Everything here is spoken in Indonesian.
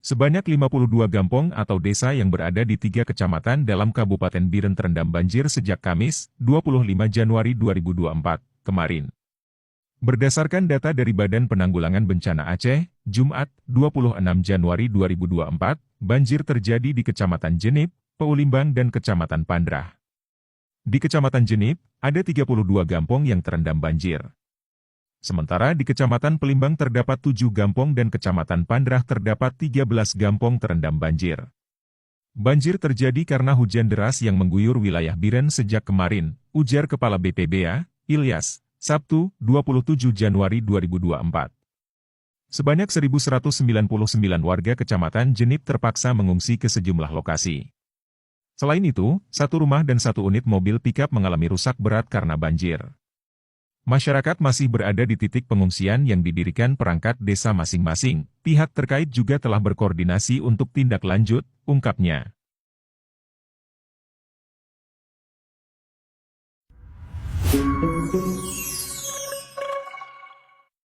Sebanyak 52 gampong atau desa yang berada di 3 kecamatan dalam Kabupaten Biren terendam banjir sejak Kamis, 25 Januari 2024, kemarin. Berdasarkan data dari Badan Penanggulangan Bencana Aceh, Jumat, 26 Januari 2024, banjir terjadi di Kecamatan Jenip, Paulimbang dan Kecamatan Pandrah. Di Kecamatan Jenip, ada 32 gampong yang terendam banjir. Sementara di Kecamatan Pelimbang terdapat 7 gampong dan Kecamatan Pandrah terdapat 13 gampong terendam banjir. Banjir terjadi karena hujan deras yang mengguyur wilayah Biren sejak kemarin, ujar Kepala BPBA, Ilyas, Sabtu, 27 Januari 2024. Sebanyak 1.199 warga Kecamatan Jenip terpaksa mengungsi ke sejumlah lokasi. Selain itu, 1 rumah dan 1 unit mobil pickup mengalami rusak berat karena banjir. Masyarakat masih berada di titik pengungsian yang didirikan perangkat desa masing-masing. Pihak terkait juga telah berkoordinasi untuk tindak lanjut, ungkapnya.